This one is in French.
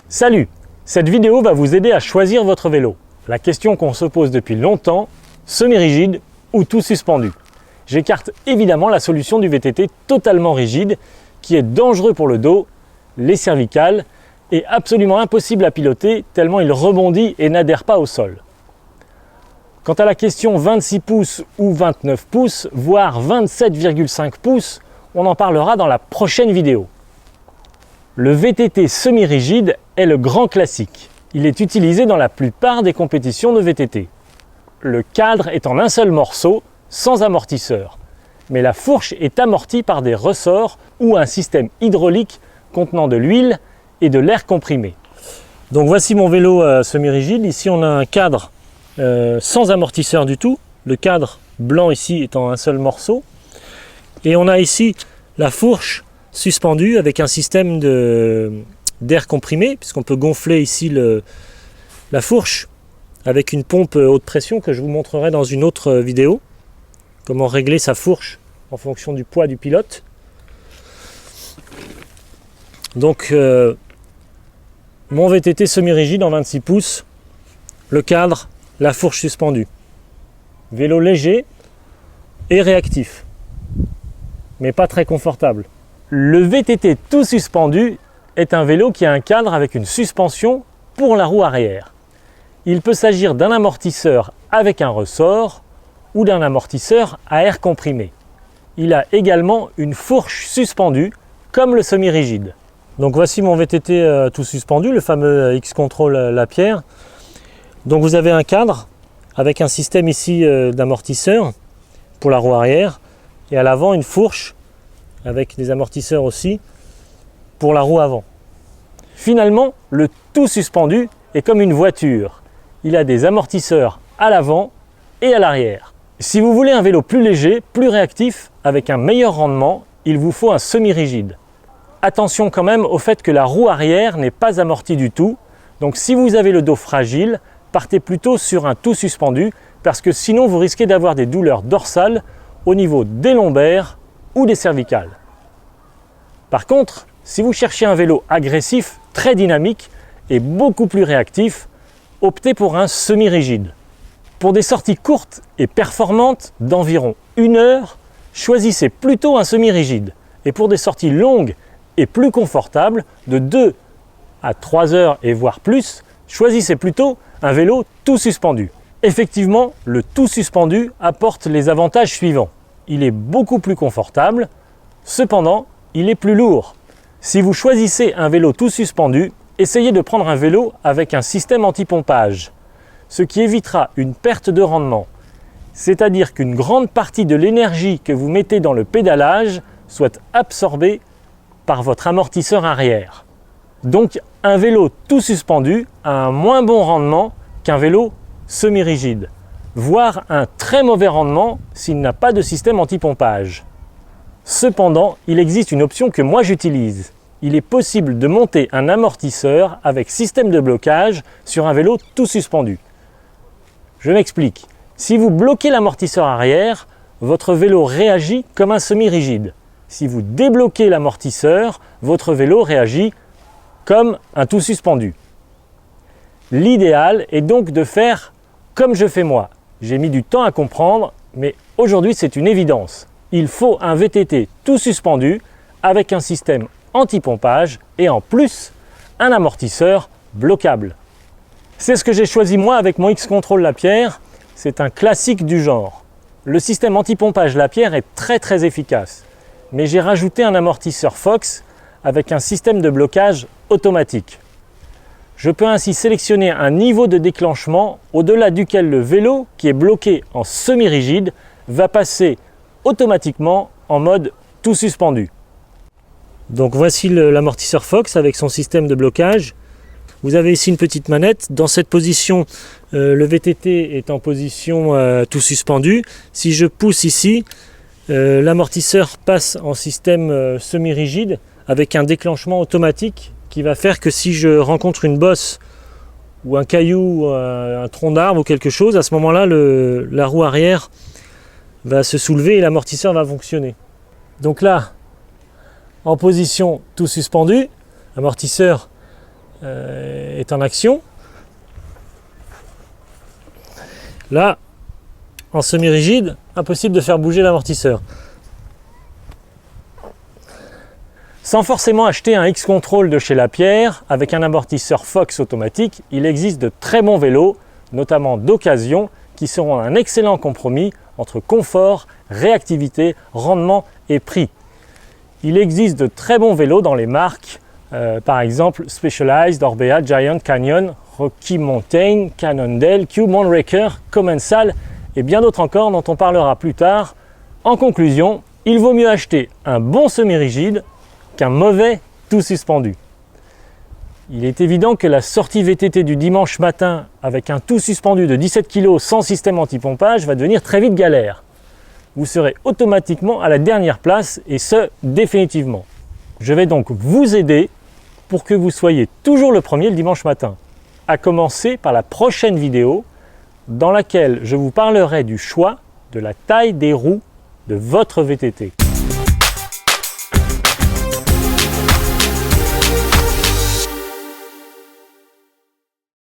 Salut! Cette vidéo va vous aider à choisir votre vélo. La question qu'on se pose depuis longtemps, semi-rigide ou tout suspendu? J'écarte évidemment la solution du VTT totalement rigide qui est dangereux pour le dos, les cervicales et absolument impossible à piloter tellement il rebondit et n'adhère pas au sol. Quant à la question 26 pouces ou 29 pouces, voire 27,5 pouces, on en parlera dans la prochaine vidéo. Le VTT semi-rigide est le grand classique. Il est utilisé dans la plupart des compétitions de VTT. Le cadre est en un seul morceau, sans amortisseur. Mais la fourche est amortie par des ressorts ou un système hydraulique contenant de l'huile et de l'air comprimé. Donc voici mon vélo semi-rigide. Ici on a un cadre sans amortisseur du tout. Le cadre blanc ici est en un seul morceau. Et on a ici la fourche suspendue avec un système d'air comprimé, puisqu'on peut gonfler ici la fourche avec une pompe haute pression que je vous montrerai dans une autre vidéo. Comment régler sa fourche en fonction du poids du pilote. Donc mon VTT semi-rigide en 26 pouces, le cadre, la fourche suspendue. Vélo léger et réactif, mais pas très confortable. Le VTT tout suspendu est un vélo qui a un cadre avec une suspension pour la roue arrière. Il peut s'agir d'un amortisseur avec un ressort ou d'un amortisseur à air comprimé. Il a également une fourche suspendue comme le semi-rigide. Donc voici mon VTT tout suspendu, le fameux X-Control Lapierre. Donc vous avez un cadre avec un système ici d'amortisseur pour la roue arrière et à l'avant une fourche avec des amortisseurs aussi pour la roue avant. Finalement, le tout suspendu est comme une voiture. Il a des amortisseurs à l'avant et à l'arrière. Si vous voulez un vélo plus léger, plus réactif, avec un meilleur rendement, il vous faut un semi-rigide. Attention quand même au fait que la roue arrière n'est pas amortie du tout. Donc si vous avez le dos fragile, partez plutôt sur un tout suspendu parce que sinon vous risquez d'avoir des douleurs dorsales au niveau des lombaires ou des cervicales. Par contre, si vous cherchez un vélo agressif, très dynamique et beaucoup plus réactif, optez pour un semi-rigide. Pour des sorties courtes et performantes d'environ 1 heure, choisissez plutôt un semi-rigide. Et pour des sorties longues et plus confortables, de 2 à 3 heures et voire plus, choisissez plutôt un vélo tout suspendu. Effectivement, le tout suspendu apporte les avantages suivants. Il est beaucoup plus confortable, cependant, il est plus lourd. Si vous choisissez un vélo tout suspendu, essayez de prendre un vélo avec un système anti-pompage, ce qui évitera une perte de rendement. C'est-à-dire qu'une grande partie de l'énergie que vous mettez dans le pédalage soit absorbée par votre amortisseur arrière. Donc un vélo tout suspendu a un moins bon rendement qu'un vélo semi-rigide, voire un très mauvais rendement s'il n'a pas de système anti-pompage. Cependant, il existe une option que moi j'utilise. Il est possible de monter un amortisseur avec système de blocage sur un vélo tout suspendu. Je m'explique. Si vous bloquez l'amortisseur arrière, votre vélo réagit comme un semi-rigide. Si vous débloquez l'amortisseur, votre vélo réagit comme un tout suspendu. L'idéal est donc de faire comme je fais moi. J'ai mis du temps à comprendre, mais aujourd'hui c'est une évidence. Il faut un VTT tout suspendu avec un système anti-pompage et en plus un amortisseur bloquable. C'est ce que j'ai choisi moi avec mon X-Control Lapierre. C'est un classique du genre. Le système anti-pompage Lapierre est très efficace, mais j'ai rajouté un amortisseur Fox avec un système de blocage automatique. Je peux ainsi sélectionner un niveau de déclenchement au-delà duquel le vélo qui est bloqué en semi-rigide va passer automatiquement en mode tout suspendu. Donc voici l'amortisseur Fox avec son système de blocage. Vous avez ici une petite manette. Dans cette position, le VTT est en position tout suspendu. Si je pousse ici, l'amortisseur passe en système semi-rigide avec un déclenchement automatique qui va faire que si je rencontre une bosse ou un caillou, un tronc d'arbre ou quelque chose, à ce moment-là, la roue arrière va se soulever et l'amortisseur va fonctionner. Donc là, en position tout suspendu, amortisseur est en action. Là, en semi-rigide, impossible de faire bouger l'amortisseur. Sans forcément acheter un X-Control de chez Lapierre, avec un amortisseur Fox automatique, il existe de très bons vélos, notamment d'occasion, qui seront un excellent compromis entre confort, réactivité, rendement et prix. Il existe de très bons vélos dans les marques, par exemple Specialized, Orbea, Giant, Canyon, Rocky Mountain, Cannondale, Cube, Monraker, Commensal et bien d'autres encore dont on parlera plus tard. En conclusion, il vaut mieux acheter un bon semi-rigide qu'un mauvais tout suspendu. Il est évident que la sortie VTT du dimanche matin avec un tout suspendu de 17 kg sans système anti-pompage va devenir très vite galère. Vous serez automatiquement à la dernière place et ce, définitivement. Je vais donc vous aider pour que vous soyez toujours le premier le dimanche matin, à commencer par la prochaine vidéo dans laquelle je vous parlerai du choix de la taille des roues de votre VTT.